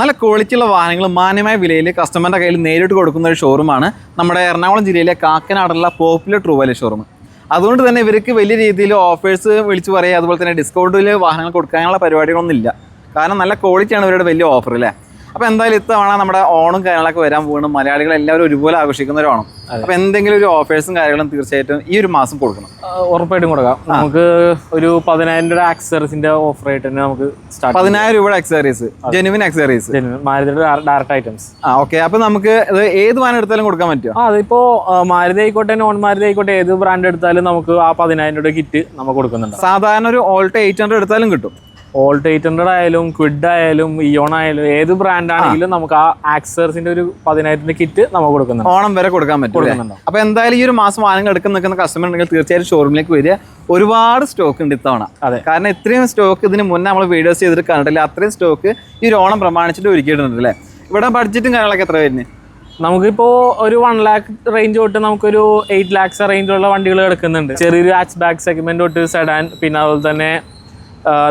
നല്ല ക്വാളിറ്റിയുള്ള വാഹനങ്ങൾ മാന്യമായ വിലയിൽ കസ്റ്റമറിന്റെ കയ്യിൽ നേരിട്ട് കൊടുക്കുന്ന ഒരു ഷോറൂമാണ് നമ്മുടെ എറണാകുളം ജില്ലയിലെ കാക്കനാടുള്ള പോപ്പുലർ ട്രൂവാലി ഷോറൂം. അതുകൊണ്ട് തന്നെ ഇവർക്ക് വലിയ രീതിയിൽ ഓഫേഴ്സ് വിളിച്ചു പറയുക, അതുപോലെ തന്നെ ഡിസ്കൗണ്ടിൽ വാഹനങ്ങൾ കൊടുക്കാനുള്ള പരിപാടികളൊന്നും ഇല്ല. കാരണം നല്ല ക്വാളിറ്റിയാണ് ഇവരുടെ വലിയ ഓഫർ അല്ലേ. അപ്പോൾ എന്തായാലും ഇത്തവണ നമ്മുടെ ഓണും കാര്യങ്ങളൊക്കെ വരാൻ പോകുന്നു. മലയാളികൾ എല്ലാവരും ഒരുപോലെ ആഘോഷിക്കുന്ന ഒരു ഓണം. അപ്പോൾ എന്തെങ്കിലും ഒരു ഓഫേഴ്സും കാര്യങ്ങളും തീർച്ചയായിട്ടും ഈ ഒരു മാസം കൊടുക്കണം. ഉറപ്പായിട്ടും കൊടുക്കാം. നമുക്ക് ഒരു 10,000 രൂപ ആക്സസറീസിന്റെ ഓഫർ ആയിട്ട് തന്നെ നമുക്ക് 10,000 രൂപയുടെ ആക്സസറീസ്, ജെനുവിൻ ആക്സസറീസ്, മാരുതിയുടെ ഡയറക്റ്റ് ഐറ്റംസ്. ഓക്കെ. അപ്പോൾ നമുക്ക് ഏത് വാഹനം എടുത്താലും കൊടുക്കാൻ പറ്റുമോ? അതിപ്പോ മാരുതി ആയിക്കോട്ടെ, നോൺ മാരുതി ആയിക്കോട്ടെ, ഏത് ബ്രാൻഡ് എടുത്താലും നമുക്ക് ആ 10,000 രൂപ കിറ്റ് നമുക്ക് കൊടുക്കുന്നുണ്ട്. സാധാരണ ഒരു ഓൾട്ടോ 800 എടുത്താലും കിട്ടും. ഓൾട്ടോ 800 ആയാലും ക്വിഡ് ആയാലും ഇയോൺ ആയാലും ഏത് ബ്രാൻഡ് ആണെങ്കിലും നമുക്ക് ആ ആക്സസറീസിന്റെ ഒരു 10,000 കിറ്റ് നമുക്ക് കൊടുക്കുന്നുണ്ട്. ഓണം വരെ കൊടുക്കാൻ പറ്റും. അപ്പൊ എന്തായാലും ഈ ഒരു മാസം വാഹനങ്ങൾ എടുക്കുന്ന നിൽക്കുന്ന കസ്റ്റമർ ഉണ്ടെങ്കിൽ തീർച്ചയായും ഷോറൂമിലേക്ക് വരിക. ഒരുപാട് സ്റ്റോക്ക് ഉണ്ട് ഇത്തവണ. അതെ, കാരണം ഇത്രയും സ്റ്റോക്ക് ഇതിന് മുന്നേ നമ്മൾ വീഡിയോസ് ചെയ്തിട്ട് കണ്ടിട്ടില്ല. അത്രയും സ്റ്റോക്ക് ഈ ഒരു ഓണം പ്രമാണിച്ചിട്ട് ഒരുക്കിയിട്ടുണ്ട് അല്ലേ. ഇവിടെ ബഡ്ജറ്റും കാര്യങ്ങളൊക്കെ എത്ര വരുന്നത്? നമുക്കിപ്പോ ഒരു 1 lakh റേഞ്ച് തൊട്ട് നമുക്കൊരു 8 lakhs റേഞ്ചിലുള്ള വണ്ടികൾ എടുക്കുന്നുണ്ട്. ചെറിയൊരു ഹാച്ച് ബാക്ക് സെഗ്മെന്റ് തൊട്ട് സെഡാൻ, പിന്നെ അതുപോലെ തന്നെ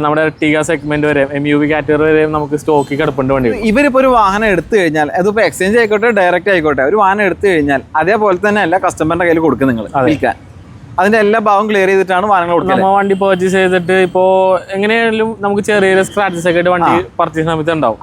നമ്മുടെ ടിഗ സെഗ്മെന്റ് വരെ MUV കാറ്റഗറി വരെ നമുക്ക് സ്റ്റോക്കിൽ കിടപ്പുണ്ട് വണ്ടി. ഇവരിപ്പോൾ ഒരു വാഹനം എടുത്തു കഴിഞ്ഞാൽ അതിപ്പോൾ എക്സ്ചേഞ്ച് ആയിക്കോട്ടെ ഡയറക്റ്റ് ആയിക്കോട്ടെ, ഒരു വാഹനം എടുത്തു കഴിഞ്ഞാൽ അതേപോലെ തന്നെ അല്ല കസ്റ്റമറിന്റെ കയ്യിൽ കൊടുക്കും നിങ്ങൾ വിൽക്കാൻ. അതിന്റെ എല്ലാ ഭാഗവും ക്ലിയർ ചെയ്തിട്ടാണ് വാഹനങ്ങൾ കൊടുക്കുന്നത്. നമ്മൾ വണ്ടി പർച്ചേസ് ചെയ്തിട്ട് ഇപ്പോ എങ്ങനെയായാലും നമുക്ക് ചെറിയ സ്ക്രാച്ചസ് ഒക്കെ ആയിട്ട് വണ്ടി പർച്ചേസ് സമയത്ത് ഉണ്ടാവും.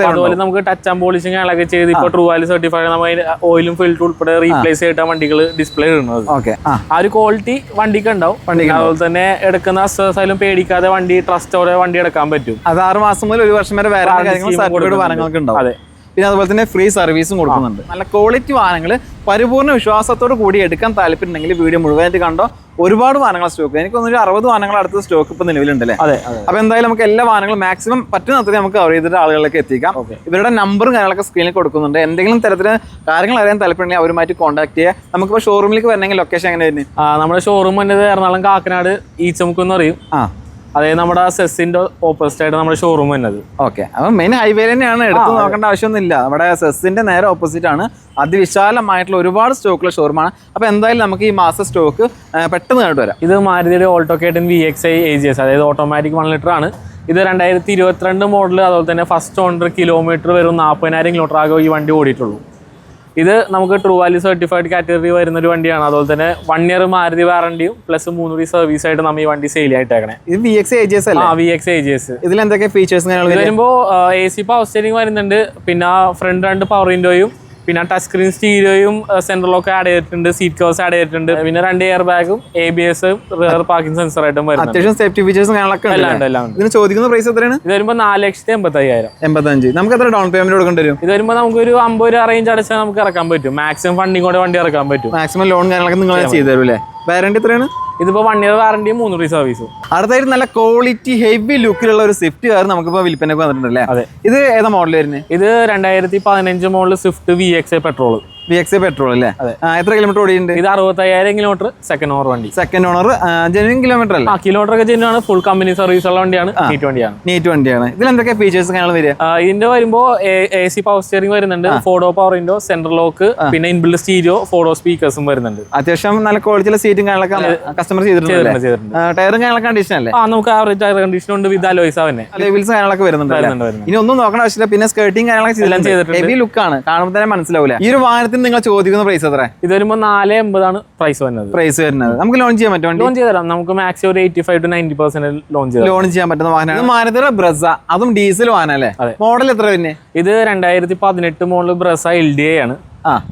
അതുപോലെ നമുക്ക് ടച്ച് ആൻഡ് പോളിഷിംഗ് ഒക്കെ ചെയ്ത് ഇപ്പോൾ ട്രൂവാലി സർട്ടിഫൈഡ് നമ്മൾ ഓയിലും ഫിൽറ്റർ ഉൾപ്പെടെ റീപ്ലേസ് ചെയ്തിട്ടാണ് വണ്ടികൾ ഡിസ്പ്ലേ ഇടുന്നത്. ആ ഒരു ക്വാളിറ്റി വണ്ടിക്ക് ഉണ്ടാവും. അതുപോലെ തന്നെ എടുക്കുന്ന അസേഴ്സായാലും പേടിക്കാതെ വണ്ടി ട്രസ്റ്റോടെ വണ്ടി എടുക്കാൻ പറ്റും. അത് 6 മാസം മുതൽ 1 വർഷം വരെ വാഹനങ്ങൾക്ക് ഉണ്ടാവും. അതെ. പിന്നെ അതുപോലെ തന്നെ ഫ്രീ സർവീസും കൊടുക്കുന്നുണ്ട്. നല്ല ക്വാളിറ്റി വാഹനങ്ങൾ പരിപൂർണ്ണ വിശ്വാസത്തോട് കൂടി എടുക്കാൻ താല്പര്യമുണ്ടെങ്കിൽ വീഡിയോ മുഴുവനായിട്ട് കണ്ടോ. ഒരുപാട് വാഹനങ്ങൾ സ്റ്റോക്ക്, എനിക്ക് തോന്നുന്നു 60 വാഹനങ്ങൾ അടുത്ത സ്റ്റോക്ക് ഇപ്പൊ നിലവിലുണ്ടല്ലേ. അപ്പൊ എന്തായാലും നമുക്ക് എല്ലാ വാഹനങ്ങളും മാക്സിമം പറ്റുന്നത്ര നമുക്ക് കവർ ചെയ്തിട്ട് ആളുകളിലേക്ക് എത്തിക്കാം. ഇവരുടെ നമ്പറും കാര്യങ്ങളൊക്കെ സ്ക്രീനിൽ കൊടുക്കുന്നുണ്ട്. എന്തെങ്കിലും തരത്തിൽ കാര്യങ്ങൾ അറിയാൻ താല്പര്യമുണ്ടെങ്കിൽ അവരുമായിട്ട് കോൺടാക്ട് ചെയ്യുക. നമുക്കിപ്പോൾ ഷോറൂമിലേക്ക് വരണമെങ്കിൽ ലൊക്കേഷൻ എങ്ങനെ വരുന്നത്? നമ്മുടെ ഷോറൂം വന്നത് എറണാകുളം കാക്കനാട് ഈച്ചമുക്ക് എന്ന് പറയും. അതായത് നമ്മുടെ സെസ്സിന്റെ ഓപ്പോസിറ്റ് ആയിട്ട് നമ്മുടെ ഷോറൂം വരുന്നത്. ഓക്കെ. അപ്പം മെയിൻ ഹൈവേ തന്നെയാണ്, എടുത്ത് നോക്കേണ്ട ആവശ്യമൊന്നുമില്ല. നമ്മുടെ സെസ്സിന്റെ നേരെ ഓപ്പോസിറ്റ് ആണ്. അതിവിശാലമായിട്ടുള്ള ഒരുപാട് സ്റ്റോക്കുള്ള ഷോറൂമാണ്. അപ്പോൾ എന്തായാലും നമുക്ക് ഈ മാസം സ്റ്റോക്ക് പെട്ടെന്ന് കണ്ടു വരാം. ഇത് മാരുതിയുടെ ഓൾട്ടോ കേട്ടൻ VXi AGS, അതായത് ഓട്ടോമാറ്റിക് 1 ലിറ്റർ ആണ്. ഇത് 2022 മോഡൽ. അതുപോലെ തന്നെ ഫസ്റ്റ് ഓണർ കിലോമീറ്റർ വരും 40,000 കിലോമീറ്റർ ആകെ ഈ വണ്ടി ഓടിയിട്ടുള്ളൂ. ഇത് നമുക്ക് ട്രൂവാലി സർട്ടിഫൈഡ് കാറ്റഗറി വരുന്ന ഒരു വണ്ടിയാണ്. അതുപോലെ തന്നെ 1 year മാരുതി വാറണ്ടിയും പ്ലസ് 3 സർവീസ് ആയിട്ട് നമ്മൾ ഈ വണ്ടി സെയിൽ ആയിട്ടേക്കണേ. ഇത് VXi AGS അല്ലേ? VXi AGS. ഇതിൽ എന്തൊക്കെ ഫീച്ചേഴ്സ് വരുമ്പോൾ AC പവർ സ്റ്റിയറിംഗ് വരുന്നുണ്ട്, പിന്നെ ഫ്രണ്ട് 2 പവർ വിൻഡോയും, പിന്നെ ടച്ച് സ്ക്രീൻ സ്റ്റീരിയോയും സെൻട്രൽ ലോക്ക് ആഡ് ചെയ്തിട്ടുണ്ട്, സീറ്റ് കവേഴ്സ് ആഡ് ചെയ്തിട്ടുണ്ട്, പിന്നെ 2 എയർ ബാഗും ABS റിയർ പാർക്കിംഗ് സെൻസർ ആയിട്ടും വരുന്നുണ്ട്. അത്യാവശ്യം സേഫ്റ്റി ഫീച്ചേഴ്സും എല്ലാം. ഇതിന് ചോദിക്കുന്ന പ്രൈസ് എത്രയാണ്? ഇത് വരുമ്പോൾ 4,85,000. 85. നമുക്ക് എത്ര ഡൗൺ പേയ്മെന്റ് കൊടുക്കേണ്ടി വരും? ഇത് വരുമ്പോൾ നമുക്ക് ഒരു 50 രൂപ റേഞ്ച് അടച്ചാൽ നമുക്ക് ഇറക്കാൻ പറ്റും. മാക്സിമം ഫണ്ടിങ് കൂടെ വണ്ടി ഇറക്കാൻ പറ്റും. മാക്സിമം ലോൺ കാര്യങ്ങളൊക്കെ നിങ്ങൾ ചെയ്തു തരും അല്ലേ? വാറണ്ടി എത്രയാണ്? ഇതിപ്പോ 1 year വാറണ്ടിയും 3 സർവീസും. അടുത്തായിട്ട് നല്ല ക്വാളിറ്റി ഹെവി ലുക്കിലുള്ള ഒരു സ്വിഫ്റ്റ് കാർ നമുക്കിപ്പോ വിൽപ്പനക്ക് വന്നിട്ടുണ്ടല്ലേ. ഇത് ഏതാ മോഡൽ വരുന്നത്? ഇത് 2015 model Swift VXi petrol. VXi petrol അല്ലേ? എത്ര കിലോമീറ്റർ ഓടിയുണ്ട്? ഇത് 65,000 കിലോമീറ്റർ സെക്കൻഡ് ഓണർ വണ്ടി. സെക്കൻഡ് ഓണർ, ജെനുവിൻ കിലോമീറ്റർ അല്ലേ? കിലോമീറ്റർ ഒക്കെ ജെനുവിൻ ആണ്. ഫുൾ കമ്പനി സർവീസ് ഉള്ള വണ്ടിയാണ്. നീറ്റ് വണ്ടിയാണ്. ഇതിൽ എന്തൊക്കെ ഫീച്ചേഴ്സ് വരിക? ഇതിന്റെ വരുമ്പോ AC പവർ സ്റ്റിയറിംഗ് വരുന്നുണ്ട്, 4 door power window, central lock, പിന്നെ ഇൻബിൽഡ് സ്റ്റീരിയോ, 4 door സ്പീക്കേഴ്സും വരുന്നുണ്ട്. അത്യാവശ്യം നല്ല ക്വാളിറ്റിയുള്ള സീറ്റും കാര്യങ്ങളൊക്കെ കസ്റ്റമർ ചെയ്തിട്ടുണ്ട്. ടയറും കാര്യങ്ങളൊക്കെ കണ്ടീഷൻ അല്ലേ? നമുക്ക് ആവറേജ് ടയർ കണ്ടീഷൻ ഉണ്ട്. വിത്ത് അലോയ്സ് തന്നെ ലെവൽസ് കാര്യങ്ങളൊക്കെ വരുന്നുണ്ട്. ഇനി ഒന്നും നോക്കണ ആവശ്യമില്ല. പിന്നെ സ്കേർട്ടിംഗ് കാര്യങ്ങളൊക്കെ ചെയ്തിട്ടുണ്ട്. ഹെവി ലുക്കാണ്, കാണുമ്പോൾ തന്നെ മനസ്സിലാവില്ല. ഈ ഒരു വാഹനത്തിന് നിങ്ങൾ ചോദിക്കുന്ന പ്രൈസ് എത്ര? ഇത് വരുമ്പോൾ 4,80,000 പ്രൈസ് വരുന്നത്. നമുക്ക് ലോൺ ചെയ്യാൻ പറ്റും? ലോൺ ചെയ്തരാം. നമുക്ക് മാക്സിമം ഒരു 85 to 90% ലോൺ ചെയ്യാൻ പറ്റുന്ന വാഹനമാണ്. മാരുതിയുടെ ബ്രസ, അതും ഡീസൽ വാഹനം അല്ലേ? മോഡൽ എത്ര പിന്നെ? ഇത് 2018 മോഡൽ ബ്രസ LDI ആണ്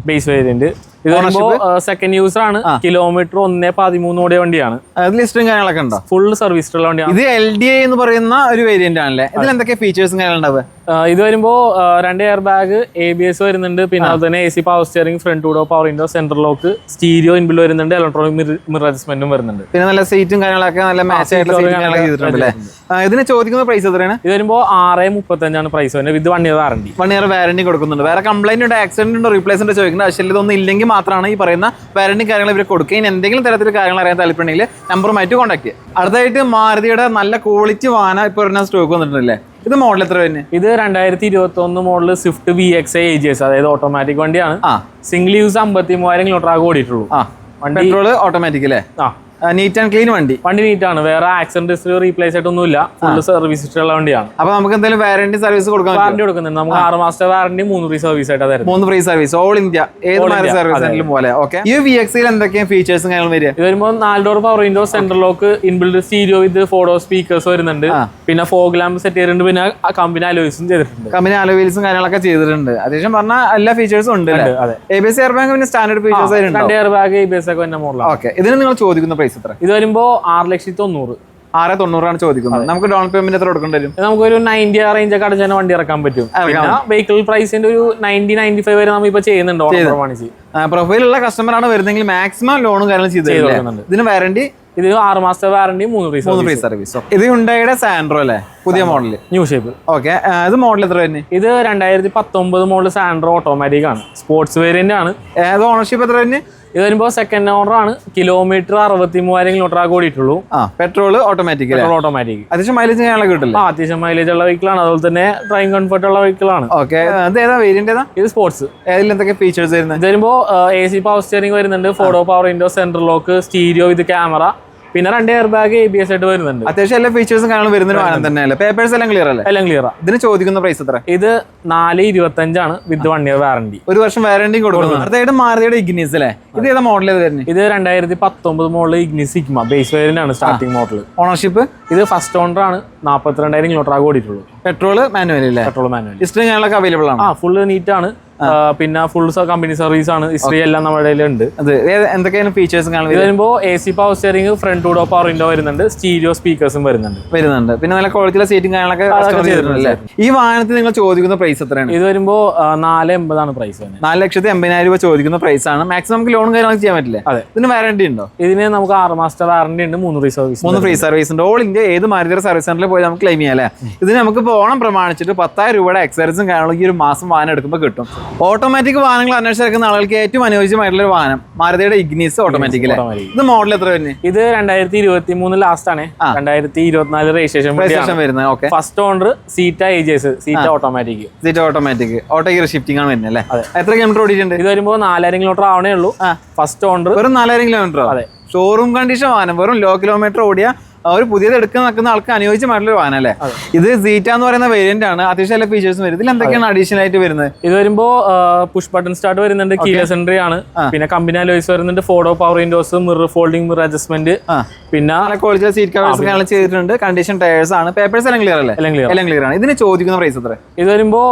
ബേസ് വേരിയന്റ്. ഇത് സെക്കൻഡ് യൂസർ ആണ്. കിലോമീറ്റർ 1.13 ഓടിയ വണ്ടിയാണ്. ലിസ്റ്റും കാര്യങ്ങളൊക്കെ ഉണ്ടോ? ഫുൾ സർവീസ് ഉള്ള വണ്ടിയാണ്. ഇത് LDI എന്ന് പറയുന്ന ഒരു വേരിയന്റ് ആണല്ലേ? ഇതിൽ എന്തൊക്കെ ഫീച്ചേഴ്സും കാര്യങ്ങളുണ്ടാവുക? ഇത് വരുമ്പോ 2 എയർ ബാഗ്, ABS വരുന്നുണ്ട്, പിന്നെ അതുപോലെ തന്നെ AC power steering, front 2 door power window, central lock, stereo inbuilt വരുന്നുണ്ട്, ഇലക്ട്രോണിക് മിറർ അഡ്ജസ്റ്റ്മെന്റും വരുന്നുണ്ട്. പിന്നെ നല്ല സീറ്റും കാര്യങ്ങളൊക്കെ നല്ല മാച്ച് ആയിട്ടുള്ള. ഇതിന് ചോദിക്കുന്ന പ്രൈസ് എത്രയാണ്? ഇത് വരുമ്പോൾ 6,35 പ്രൈസ് വരുന്നത്. ഇത് 1 year വാറണ്ടി. 1 year വാറണ്ടി കൊടുക്കുന്നുണ്ട്. വേറെ കംപ്ലൈന്റ് ഉണ്ടോ, ആക്സിഡന്റ് ഉണ്ടോ, റീപ്ലേസ്മെന്റ് ചോദിക്കേണ്ട ആവശ്യമില്ല. ഇതൊന്നും ഇല്ലെങ്കിൽ മാത്രമാണ് ഈ പറയുന്ന വാറണ്ടി കാര്യങ്ങൾ ഇവർ കൊടുക്കുക. ഇനി എന്തെങ്കിലും തരത്തിൽ കാര്യങ്ങൾ അറിയാൻ താല്പര്യമുണ്ടെങ്കിൽ നമ്പറുമായിട്ട് കോൺടാക്ട് ചെയ്യുക. അടുത്തായിട്ട് മാരുതിയുടെ നല്ല ക്വാളിറ്റി വാഹനം ഇപ്പോൾ ഒരെണ്ണം സ്റ്റോക്ക് വന്നിട്ടുണ്ടല്ലേ? ഇത് മോഡൽ എത്ര വരുന്നത്? ഇത് 2021 മോഡൽ സ്വിഫ്റ്റ് VXi AGS, അതായത് ഓട്ടോമാറ്റിക് വണ്ടിയാണ്. സിംഗിൾ യൂസ് 53,000 കിലോമീറ്റർ ആകെ ഓടിയിട്ടുള്ളൂ. പെട്രോൾ ഓട്ടോമാറ്റിക് അല്ലേ? നീറ്റ് ആൻഡ് ക്ലീൻ വണ്ടി നീറ്റ് ആണ്, വേറെ ആക്സിഡന്റ് ഹിസ്റ്ററി റീപ്ലേസ് ആയിട്ടൊന്നുമില്ല, ഫുൾ സർവീസ് ഹിസ്റ്ററി ഉള്ള വണ്ടിയാണ്. അപ്പൊ നമുക്ക് എന്തെങ്കിലും വാറന്റി സർവീസ് കൊടുക്കാൻ വാറന്റി കൊടുക്കുന്നുണ്ട്, നമുക്ക് 6 മാസത്തെ വാറന്റി 3 ഫ്രീ സർവീസ് ആയിട്ട് തരും. 3 ഫ്രീ സർവീസ് ഓൾ ഇന്ത്യ ഏത് സർവീസ് സെന്ററിലും പോലെ. ഓക്കെ, ഈ VX-ൽ എന്തൊക്കെയാണ് ഫീച്ചേഴ്സും കാര്യങ്ങളും വരിക? ഇത് വരുമ്പോൾ 4 door power window, central lock, inbuilt stereo with 4 door speakers വരുന്നുണ്ട്, പിന്നെ ഫോഗ് ലാമ്പ് സെറ്റ് ചെയ്തിട്ടുണ്ട്, പിന്നെ കമ്പനി അലോയ്സും ചെയ്തിട്ടുണ്ട്. കമ്പനി അലോയ്സും കാര്യങ്ങളൊക്കെ ചെയ്തിട്ടുണ്ട്. അത്യാവശ്യം പറഞ്ഞാൽ എല്ലാ ഫീച്ചേഴ്സും ഉണ്ട്. ABS എയർ ബാഗ് പിന്നെ സ്റ്റാൻഡേർഡ് ഫീച്ചേഴ്സ് ആയിരുന്നു. 2 എയർ ബാഗ് ABS ഒക്കെ തന്നെ മോഡലാണ്. ഓക്കെ, ഇതിന് നിങ്ങൾ ചോദിക്കുന്ന പ്രൈസ് എത്ര? ഇത് വരുമ്പോൾ 6,90,000. 6,90,000 ചോദിക്കുന്നത്. നമുക്ക് ഡൗൺ പേയ്മെന്റ് എത്ര കൊടുക്കേണ്ടി വരും? നമുക്കൊരു 90 റേഞ്ച് ഒക്കെ അടച്ചാൽ വണ്ടി ഇറക്കാൻ പറ്റും. പിന്നെ വെഹിക്കിൾ പ്രൈസിന്റെ ഒരു 90-95 വരെ നമ്മൾ ഇപ്പൊ ചെയ്യുന്നുണ്ട്. പ്രൊഫൈലുള്ള കസ്റ്റമർ ആണ് വരുന്നെങ്കിൽ മാക്സിമം ലോണും കാര്യങ്ങളും ചെയ്ത് തരുന്നുണ്ട്. ഇതിന് വാറന്റി ഇത് 6 മാസത്തെ വാറന്റി 3 ഫ്രീ സർവീസ്. ഇത് ഹ്യുണ്ടായിയുടെ സാൻഡ്രോ അല്ലേ, പുതിയ മോഡൽ, ന്യൂ ഷേപ്പ്. ഓക്കെ, ഇത് മോഡൽ എത്ര വരുന്നത്? ഇത് 2019 മോഡൽ സാൻഡ്രോ ഓട്ടോമാറ്റിക് ആണ്, സ്പോർട്സ് വേരിയന്റ് ആണ്. ഏത് ഓണർഷിപ്പ് എത്ര വരുന്നത്? ഇത് വരുമ്പോൾ സെക്കൻഡ് ഓണർ ആണ്. കിലോമീറ്റർ 63,000 കിലോമീറ്റർ ആകെ ഓടിയിട്ടുള്ളൂ. Petrol automatic. അത്യാവശ്യം മൈലേജ് കിട്ടില്ല. അത്യാവശ്യം മൈലേജ് ഉള്ള വെഹിക്കിൾ ആണ്, അതുപോലെ തന്നെ ഡ്രൈവിംഗ് കംഫർട്ട് ഉള്ള വെഹിക്കിൾ ആണ്. ഓക്കെ, അത് ഏതാ വേരിയന്റ്? ഏതാ ഇത് സ്പോർട്സ്. ഏതിൽ എന്തൊക്കെ ഫീച്ചേഴ്സ് വരുന്നത്? ഇത് വരുമ്പോൾ AC പവർ സ്റ്റിയറിംഗ് വരുന്നുണ്ട്, 4 door power window, central lock, stereo വിത്ത് ക്യാമറ, പിന്നെ 2 എയർ ബാഗ് ABS ആയിട്ട് വരുന്നുണ്ട്. അത്യാവശ്യം എല്ലാ ഫീച്ചേഴ്സും കാണാൻ വരുന്ന വാഹനം തന്നെയല്ലേ. പേപ്പേഴ്സ് എല്ലാം ക്ലിയർ അല്ലേ? എല്ലാം ക്ലിയർ. ഇതിന് ചോദിക്കുന്ന പ്രൈസ് എത്ര? ഇത് 4,25,000 ആണ് വിത്ത് 1 ഇയർ വാറന്റി. 1 വർഷം വാറന്റി കൊടുക്കുന്നു. അടുത്തായിട്ട് മാരുതിയുടെ ഇഗ്നിസ് അല്ലേ, ഇത് ഏതാ മോഡൽ വരുന്നത്? ഇത് 2019 model Ignis sigma base variant ആണ്, സ്റ്റാർട്ടിംഗ് മോഡൽ. ഓണർഷിപ്പ് ഇത് ഫസ്റ്റ് ഓണർ ആണ്. 42,000 കിലോമീറ്റർ ആകെ ഓടിയിട്ടുള്ളൂ. പെട്രോൾ മാനുവൽ അല്ലേ? Petrol manual. ഹിസ്റ്ററി ഞങ്ങളൊക്കെ അവൈലബിൾ ആണ്. ഫുൾ നീറ്റ് ആണ്. പിന്നെ ഫുൾ കമ്പനി സർവീസ് ആണ്, ഹിസ്റ്ററി എല്ലാം നമ്മുടെ ഉണ്ട്. എന്തൊക്കെയാണ് ഫീച്ചേഴ്സ്? ഇത് വരുമ്പോൾ AC power steering, front 2 door power window വരുന്നുണ്ട്, സ്റ്റീരിയോ സ്പീക്കേഴ്സും വരുന്നുണ്ട്. പിന്നെ നല്ല ക്വാളിറ്റിയുള്ള സീറ്റും കാര്യങ്ങളൊക്കെ. ഈ വാഹനത്തിൽ നിങ്ങൾ ചോദിക്കുന്ന പ്രൈസ് എത്രയാണ്? ഇത് വരുമ്പോൾ 4,80,000 ആണ് പ്രൈസ്. 4,80,000 രൂപ ചോദിക്കുന്ന പ്രൈസ് ആണ്. മാക്സിമം നമുക്ക് ലോൺ കാര്യങ്ങളൊക്കെ ചെയ്യാൻ പറ്റില്ലേ? അതെ. ഇതിന് വാറന്റി ഉണ്ടോ? ഇതിന് നമുക്ക് 6 മാസത്തെ വാറന്റി ഉണ്ട്, 3 ഫ്രീ സർവീസ്. 3 ഫ്രീ സർവീസ് ഉണ്ട്. ഓൾ ഇന്ത്യ ഏത് മാരുതി സർവീസ് സെന്ററിൽ പോയി നമുക്ക് ക്ലെയിം ചെയ്യാം അല്ലേ? ഇതിന് നമുക്ക് ഓണം പ്രമാണിച്ചിട്ട് 10,000 രൂപയുടെ എക്സൈസും കാര്യങ്ങളും ഈ ഒരു മാസം വാഹനം എടുക്കുമ്പോൾ കിട്ടും. ഓട്ടോമാറ്റിക് വാഹനങ്ങൾ അന്വേഷിച്ചിരിക്കുന്ന ആളുകൾക്ക് ഏറ്റവും അനുയോജ്യമായിട്ടുള്ള ഒരു വാഹനം മാരുതിയുടെ ഇഗ്നിസ് ഓട്ടോമാറ്റിക്. ഇത് മോഡൽ എത്ര വരുന്നത്? ഇത് 2023 ലാസ്റ്റ് ആണ്. 2024 രജിസ്ട്രേഷൻ വരുന്നത്. First owner Zeta AJS, Zeta automatic. Auto gear shifting ആണ് വരുന്നത് അല്ലേ? എത്ര കിലോമീറ്റർ ഓടിയിട്ടുണ്ട്? ഇത് വരുമ്പോൾ 4,000 കിലോമീറ്റർ ആവണേ ഉള്ളൂ. ഫസ്റ്റ് ഓണർ വെറും 4,000 കിലോമീറ്റർ. അതെ, ഷോറൂം കണ്ടീഷൻ വാഹനം, വെറും ലോ കിലോമീറ്റർ ഓടിയ ഒരു പുതിയത് എടുക്കാൻ നിൽക്കുന്ന ആൾക്ക് അനുയോജ്യമായിട്ടുള്ള വാഹനം അല്ലേ? ഇത് സീറ്റ എന്ന് പറയുന്ന വേരിയന്റ് ആണ്. അത്യാവശ്യം എല്ലാ ഫീച്ചേഴ്സും വരും. ഇതിൽ എന്തൊക്കെയാണ് അഡീഷണൽ ആയിട്ട് വരുന്നത്? ഇത് വരുമ്പോൾ പുഷ് ബട്ടൺ സ്റ്റാർട്ട് വരുന്നുണ്ട്, കീലെസ് എൻട്രി ആണ്, പിന്നെ കമ്പനി അലോയ്സ് വരുന്നുണ്ട്, 4 door power Windows, mirror folding, mirror adjustment, പിന്നെ ക്വാളിറ്റി സീറ്റ് കവേഴ്സ് ചെയ്തിട്ടുണ്ട്. കണ്ടീഷൻ ടയേഴ്സ് ആണ്. പേപ്പേഴ്സ് എല്ലാം ക്ലിയർ അല്ലേ? എല്ലാം ക്ലിയർ ആണ്. ഇതിന് ചോദിക്കുന്ന പ്രൈസ് എത്ര? ഇത് വരുമ്പോൾ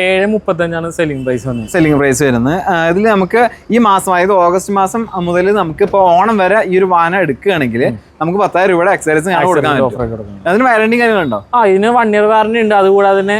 7,35,000 ആണ് സെല്ലിംഗ് പ്രൈസ് വരുന്നത്. ഇതിൽ നമുക്ക് ഈ മാസം, അതായത് ഓഗസ്റ്റ് മാസം മുതൽ നമുക്ക് ഇപ്പോൾ ഓണം വരെ ഈ ഒരു വാഹനം എടുക്കുകയാണെങ്കിൽ നമുക്ക് 10,000 രൂപയുടെ എക്സൈസ് കൊടുക്കാൻ പറ്റും. അതിന് വാറന്റി കാര്യങ്ങളുണ്ടോ? ഇതിന് 1 ഇയർ വാറന്റി ഉണ്ട്. അതുകൂടാതെ തന്നെ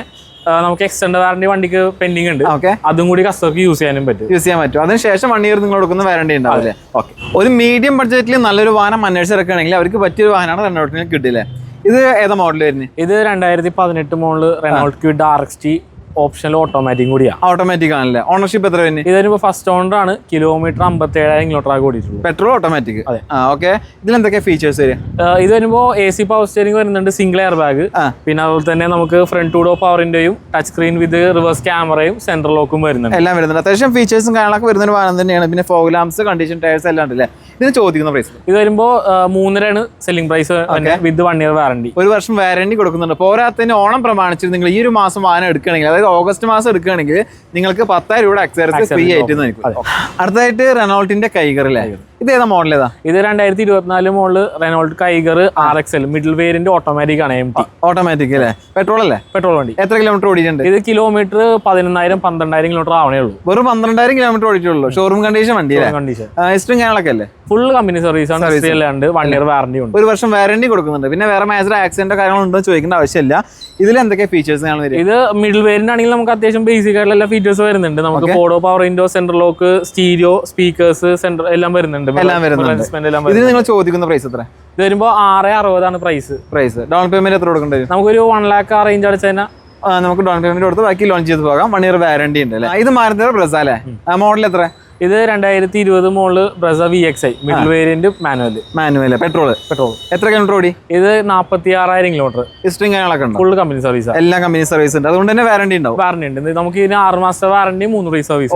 നമുക്ക് എക്സ്റ്റൻഡ് വാറന്റി വണ്ടിക്ക് പെൻഡിങ് ഉണ്ട്. അതും കൂടി കസ്റ്റമർക്ക് യൂസ് ചെയ്യാൻ പറ്റും. അതിനുശേഷം 1 ഇയർ നിങ്ങൾ കൊടുക്കുന്ന വാറന്റി ഉണ്ടാവില്ലേ? ഓക്കെ. ഒരു മീഡിയം ബഡ്ജറ്റിൽ നല്ലൊരു വാഹനം അന്വേഷിച്ചിറക്കുകയാണെങ്കിൽ അവർക്ക് പറ്റിയൊരു വാഹനമാണ് റെനോൾട്ടിന് കിട്ടില്ലേ? ഇത് ഏതാ മോഡൽ വരുന്നത്? ഇത് 2018 മോഡൽ റെനോൾട്ട് ക്വിഡ് RXT ഓപ്ഷനിൽ ഓട്ടോമാറ്റിക് കൂടിയാണ്. ഓട്ടോമാറ്റിക് ആണല്ലേ? ഓണർഷിപ്പ് എത്ര വരുന്നത്? ഇതിനിപ്പോ ഫസ്റ്റ് ഓണർ ആണ്. കിലോമീറ്റർ 57,000 കിലോമീറ്റർ ആകെ ഓടിയിട്ടുള്ളൂ. Petrol automatic. അതെ. ഓക്കെ. ഇതിൽ എന്തൊക്കെ ഫീച്ചേഴ്സ് വരും? ഇത് വരുമ്പോ AC പവർ സ്റ്റിയറിംഗ് വരുന്നുണ്ട്, സിംഗിൾ എയർ ബാഗ്, പിന്നെ അതുപോലെ തന്നെ നമുക്ക് ഫ്രണ്ട് 2 ഡോർ പവർ വിൻഡോയും, ടച്ച് സ്ക്രീൻ വിത്ത് റിവേഴ്സ് ക്യാമറയും, സെൻട്രൽ ലോക്കും വരുന്നുണ്ട്. എല്ലാം വരുന്നുണ്ട്. അത്യാവശ്യം ഫീച്ചേഴ്സും കാര്യങ്ങളൊക്കെ വരുന്ന ഒരു വാഹനം തന്നെയാണ്. പിന്നെ ഫോഗ് ലാംപ്സ്, കണ്ടീഷൻ ടയേഴ്സ് എല്ലാം ഉണ്ടല്ലേ? ഇതിന് ചോദിക്കുന്ന പ്രൈസ്? ഇത് വരുമ്പോ 3,500,000 selling price with 1 year warranty. 1 വർഷം വാറന്റി കൊടുക്കുന്നുണ്ട്. പോരാത്തതിന് ഓണം പ്രമാണിച്ചിട്ട് നിങ്ങൾ ഈ ഒരു മാസം വാഹനം എടുക്കുകയാണെങ്കിൽ, അതായത് ഓഗസ്റ്റ് മാസം എടുക്കുകയാണെങ്കിൽ നിങ്ങൾക്ക് 10,000 രൂപയുടെ എക്സൈസ് ഫ്രീ ആയിട്ട് നൽകും. അടുത്തായിട്ട് റെനോൾട്ടിന്റെ കൈഗർ അല്ലേ? ഇത് ഏതാ മോഡൽ? ഏതാ? ഇത് 2024 model Renault Kiger RXL middle variant automatic ആണ്. ഓട്ടോമാറ്റിക് അല്ലേ? പെട്രോൾ അല്ലേ? പെട്രോൾ വണ്ടി. എത്ര കിലോമീറ്റർ ഓടിയിട്ടുണ്ട്? ഇത് കിലോമീറ്റർ 11,000-12,000 കിലോമീറ്റർ ആവണേ ഉള്ളൂ. വെറും 12,000 കിലോമീറ്റർ ഓടിയിട്ടുള്ളൂ. ഷോറൂം കണ്ടീഷൻ വണ്ടി കണ്ടീഷൻ. ഹിസ്റ്ററും കാര്യങ്ങളൊക്കെ അല്ലേ? ഫുൾ കമ്പനി സർവീസ് ആണ്. 1 ഇയർ വാറന്റി ഉണ്ട്. 1 വർഷം വാറന്റി കൊടുക്കുന്നുണ്ട്. പിന്നെ വേറെ മേജർ ആക്സിഡന്റോ കാര്യങ്ങളുണ്ടോ ചോദിക്കേണ്ട ആവശ്യമില്ല. ഇതിൽ എന്തൊക്കെ ഫീച്ചേഴ്സ് ആണ് വരിക? ഇത് മിഡിൽ വേരിയന്റ് ആണെങ്കിൽ നമുക്ക് അത്യാവശ്യം ബേസിക് ആയിട്ടുള്ള എല്ലാ ഫീച്ചേഴ്സ് വരുന്നുണ്ട്. നമുക്ക് 4 door power window, central lock, stereo, speakers, central എല്ലാം വരുന്നുണ്ട്. ഇതിന് നിങ്ങൾ ചോദിക്കുന്ന പ്രൈസ് എത്ര? ഇത് വരുമ്പോൾ 6,60,000 ആണ് പ്രൈസ്. ഡൗൺ പേയ്മെന്റ് എത്ര കൊടുക്കേണ്ടി വരും? നമുക്കൊരു 1 lakh റേഞ്ച് അടിച്ചു കഴിഞ്ഞാൽ നമുക്ക് ഡൗൺ പേയ്മെന്റ് കൊടുത്ത് ബാക്കി ലോഞ്ച് ചെയ്ത് പോകാം. 1 ഇയർ വാറന്റി ഉണ്ട് അല്ലേ? ഇത് മാരുതിയുടെ ബ്രസ അല്ലേ? മോഡൽ എത്ര? ഇത് 2020 model Brezza VXi middle variant manual petrol എത്ര കിലോമീറ്റർ ഓടി? ഇത് 46,000 കിലോമീറ്റർ. ഹിസ്റ്ററിംഗ് കാര്യങ്ങളൊക്കെ ഉണ്ട്? Full company service. എല്ലാ കമ്പനി സർവീസ് ഉണ്ട്, അതുകൊണ്ട് തന്നെ വാറണ്ടി ഉണ്ടാവും. വാറണ്ടി ഉണ്ട്, നമുക്ക് ഇതിന് 6 മാസത്തെ വാറണ്ടി 3 സർവീസ്.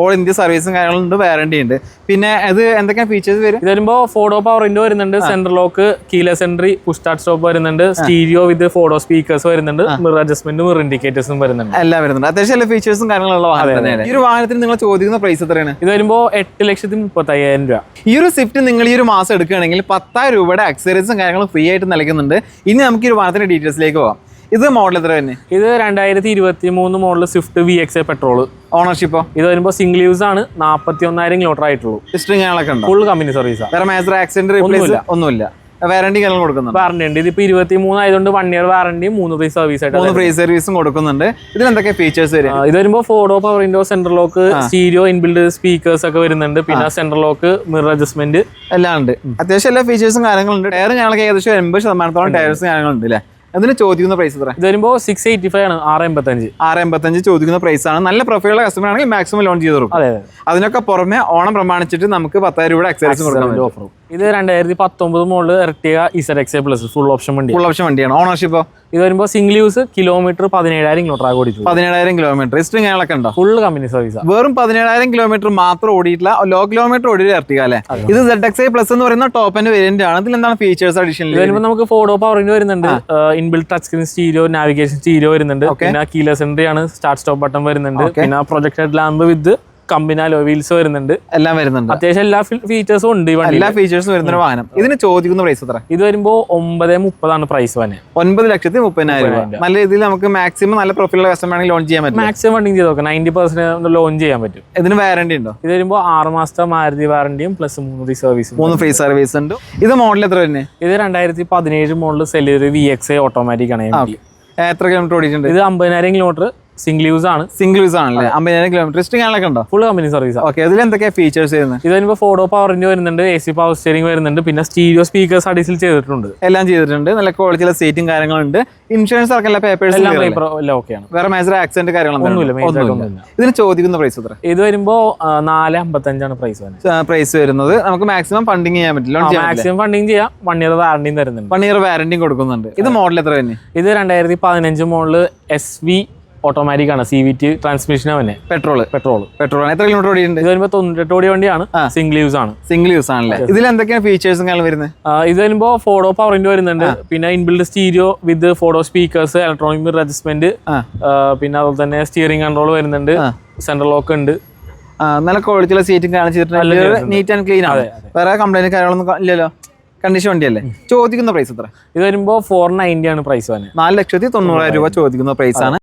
ഓൾ ഇന്ത്യ സർവീസും കാര്യങ്ങളുണ്ട്, വാറണ്ടി ഉണ്ട്. പിന്നെ ഇത് എന്തൊക്കെയാണ് ഫീച്ചേഴ്സ് വരും? ഇത് വരുമ്പോൾ 4 പവർ വിൻഡോ വരുന്നുണ്ട്, central lock, keyless entry, push start stop വരുന്നുണ്ട്, സ്റ്റീരിയോ വിത്ത് 4 സ്പീക്കേഴ്സ് വരുന്നുണ്ട്, മിറർ അഡ്ജസ്റ്റ്മെന്റ്, മിറർ ഇൻഡിക്കേറ്റേഴ്സും വരുന്നുണ്ട്. എല്ലാം വരുന്നുണ്ട്, അത്യാവശ്യം എല്ലാ ഫീച്ചേഴ്സും കാര്യങ്ങളുള്ള വാഹനം തന്നെയാണ്. ഈ ഒരു വാഹനത്തിന് നിങ്ങൾ ചോദിക്കുന്ന പ്രൈസ് എത്രയാണ്? ഇത് വരുമ്പോൾ 8,35,000 രൂപ. ഈ ഒരു സ്വിഫ്റ്റ് നിങ്ങൾ ഈ ഒരു മാസം എടുക്കുകയാണെങ്കിൽ 10,000 രൂപയുടെ അക്സസറീസും കാര്യങ്ങളും ഫ്രീ ആയിട്ട് നൽകുന്നുണ്ട്. ഇനി നമുക്ക് ഈ ഒരു വാഹനത്തിന്റെ ഡീറ്റെയിൽസിലേക്ക് പോകാം. ഇത് മോഡൽ എത്ര തന്നെ? ഇത് 2023 മോഡൽ സ്വിഫ്റ്റ് VXi പെട്രോൾ. ഓണർഷിപ്പോ? ഇത് വരുമ്പോൾ സിംഗിൾ യൂസ് ആണ്, 41,000 കിലോമീറ്റർ ആയിട്ടുള്ളൂ. ഹിസ്റ്ററിംഗ് കാര്യങ്ങളൊക്കെ ഉണ്ട്? Full company service. വേറെ മേജർ ആക്സിഡന്റ് റീപ്ലേസ് ഒന്നുമില്ല. വാറണ്ടി കാര്യങ്ങൾ കൊടുക്കുന്നുണ്ട്? വാറണ്ടി ഉണ്ട്. ഇതിപ്പോ 23 ആയതുകൊണ്ട് 1 ഇയർ വാറണ്ടിയും 3 ഫ്രീ സർവീസ് ആയിട്ട് 3 ഫ്രീ സർവീസും കൊടുക്കുന്നുണ്ട്. ഇതിൽ എന്തൊക്കെ ഫീച്ചേഴ്സ് വരും? ഇത് വരുമ്പോൾ 4 power window, central lock, stereo, inbuilt speakers ഒക്കെ വരുന്നുണ്ട്. പിന്നെ സെൻട്രൽ ലോക്ക്, മിറർ അഡ്ജസ്റ്റ്മെന്റ് എല്ലാം ഉണ്ട്. അത്യാവശ്യം എല്ലാ ഫീച്ചേഴ്സും കാര്യങ്ങളുണ്ട്. ടയർ ഞങ്ങൾക്ക് ഏകദേശം 80% ടയർസ് കാര്യങ്ങളുണ്ട് അല്ലേ? അതിന് ചോദിക്കുന്ന പ്രൈസ് എത്ര? ഇത് വരുമ്പോൾ 685 ആണ്, 685 ചോദിക്കുന്ന പ്രൈസ് ആണ്. നല്ല പ്രൊഫൈലുള്ള കസ്റ്റമർ ആണെങ്കിൽ മാക്സിമം ലോൺ ചെയ്ത് കൊടുക്കും. അതിനൊക്കെ പുറമെ ഓണം പ്രമാണിച്ചിട്ട് നമുക്ക് 10,000 രൂപയുടെ അക്സസറീസ് കൊടുക്കാൻ ഓഫർ. ഇത് 2019 model Ertiga ZXi plus full option വണ്ടിയാണ്. ഓണർഷിപ്പോ? ഇത് വരുമ്പോൾ സിംഗിൾ യൂസ്, കിലോമീറ്റർ 17,000 കിലോമീറ്റർ ഓടിച്ചു. 17,000 കിലോമീറ്റർ. ഹിസ്റ്ററിംഗ് കാര്യങ്ങളൊക്കെ ഉണ്ടോ? Full company service. വെറും 17,000 കിലോമീറ്റർ മാത്രം ഓടിയിട്ടില്ല, ലോ കിലോമീറ്റർ ഓടിയ എർട്ടിഗ അല്ലേ? ഇത് ZXi പ്ലസ് എന്ന് പറയുന്ന ടോപ്പ് ആൻഡ് വേരിയന്റ് ആണ്. ഇതിൽ എന്താണ് ഫീച്ചേഴ്സ് അഡീഷണൽ? വരുമ്പോൾ നമുക്ക് 4 പവർ വരുന്നുണ്ട്, inbuilt touch screen stereo, navigation stereo വരുന്നുണ്ട്, പിന്നെ കീലെസ് എൻട്രി ആണ്, സ്റ്റാർട്ട് സ്റ്റോപ്പ് ബട്ടൺ വരുന്നുണ്ട്, പിന്നെ പ്രൊജക്ടഡ് ലാമ്പ് വിത്ത് കമ്പനി അലോയ് വീൽസ് വരുന്നുണ്ട്. എല്ലാം വരുന്നുണ്ട്, അത്യാവശ്യം എല്ലാ ഫീച്ചേഴ്സും ഉണ്ട്. എല്ലാ ഫീച്ചേഴ്സും വരുന്ന വാഹനം. ഇതിന് ചോദിക്കുന്ന പ്രൈസ് എത്ര? ഇത് വരുമ്പോൾ 9,30,000 ആണ് പ്രൈസ് തന്നെ. 9,30,000 രൂപ. നല്ല രീതിയിൽ നമുക്ക് മാക്സിമം നല്ല പ്രൊഫൈലുള്ള കസ്റ്റമർ ആണെങ്കിൽ ലോൺ ചെയ്യാൻ പറ്റും. മാക്സിമം ഫണ്ടിങ് ചെയ്ത് നോക്കാം, 90% ലോൺ ചെയ്യാൻ പറ്റും. ഇതിന് വാറണ്ടി ഉണ്ടോ? ഇത് വരുമ്പോൾ 6 മാസത്തെ മാരുതി വാറണ്ടിയും plus 3 free service. 3 free service ഉണ്ട്. ഇത് മോഡൽ എത്ര തന്നെ? ഇത് 2017 മോഡൽ സെലറി VXi ഓട്ടോമാറ്റിക് ആണ്. എത്ര കിലോമീറ്റർ ഓടിയിട്ടുണ്ട്? ഇത് 50,000 കിലോമീറ്റർ സിംഗിൾ യൂസ് ആണ്. സിംഗിൾ യൂസ് ആണല്ലേ? 50,000 കിലോമീറ്റർ. ഹിസ്റ്ററിംഗ് കാര്യങ്ങളൊക്കെ ഉണ്ടോ? Full company service. ഓക്കെ, ഇതിൽ എന്തൊക്കെയാണ് ഫീച്ചേഴ്സ് വരുന്നത്? ഇത് വരുമ്പോൾ 4 പവർ വരുന്നുണ്ട്, AC പവർ സ്റ്റിയറിംഗ് വരുന്നുണ്ട്, പിന്നെ സ്റ്റീരിയോ സ്പീക്കേഴ്സ് അഡീഷണൽ ചെയ്തിട്ടുണ്ട്. എല്ലാം ചെയ്തിട്ടുണ്ട്. നല്ല ക്വാളിറ്റിയുള്ള സീറ്റും കാര്യങ്ങളുണ്ട്. ഇൻഷുറൻസ് അടക്കം എല്ലാ പേപ്പേഴ്സ് എല്ലാം ഓക്കെയാണ്. വേറെ മേജർ ആക്സിഡന്റ് കാര്യങ്ങളൊന്നും. ഇതിന് ചോദിക്കുന്ന പ്രൈസ് എത്ര? ഇത് വരുമ്പോൾ 4,55 ആണ് പ്രൈസ് വരുന്നത്. നമുക്ക് മാക്സിമം ഫണ്ടിങ് ചെയ്യാൻ പറ്റില്ല. മാക്സിമം ഫണ്ടിങ് ചെയ്യാം. 1 ഇയർ വാറണ്ടിയും തരുന്നുണ്ട്. 1 ഇയർ വാറണ്ടിയും കൊടുക്കുന്നുണ്ട്. ഇത് മോഡൽ എത്ര തന്നെ? ഇത് 2015 മോഡൽ SV ഓട്ടോമാറ്റിക് ആണ്, CVT ട്രാൻസ്മിഷൻ തന്നെ. പെട്രോൾ എത്ര കിലോമീറ്റർ ഓടിയുണ്ട്? ഇത് വരുമ്പോൾ 98 ഓടിയ വണ്ടിയാണ്, സിംഗിൾ യൂസ് ആണ്. സിംഗിൾ യൂസ് ആണല്ലേ? ഇതിൽ എന്തൊക്കെയാണ് ഫീച്ചേഴ്സും കാര്യങ്ങളും വരുന്നത്? ഇത് വരുമ്പോൾ 4 പവർ വരുന്നുണ്ട്, പിന്നെ inbuilt stereo with 4 speakers, electronic mirror adjustment, പിന്നെ അതുപോലെ തന്നെ സ്റ്റിയറിംഗ് കൺട്രോൾ വരുന്നുണ്ട്, സെൻട്രൽ ലോക്ക് ഉണ്ട്. നല്ല ക്വാളിറ്റിയുള്ള സീറ്റും കാണിച്ചിട്ടുണ്ട്. നീറ്റ് ആൻഡ് ക്ലീൻ ആണ്. വേറെ കംപ്ലൈന്റ് കാര്യങ്ങളൊന്നും ഇല്ലല്ലോ? കണ്ടീഷൻ വണ്ടിയല്ലേ? ചോദിക്കുന്ന പ്രൈസ് എത്ര? ഇത് വരുമ്പോൾ 490 ആണ് പ്രൈസ് തന്നെ. 4,90,000 രൂപ ചോദിക്കുന്ന പ്രൈസ് ആണ്.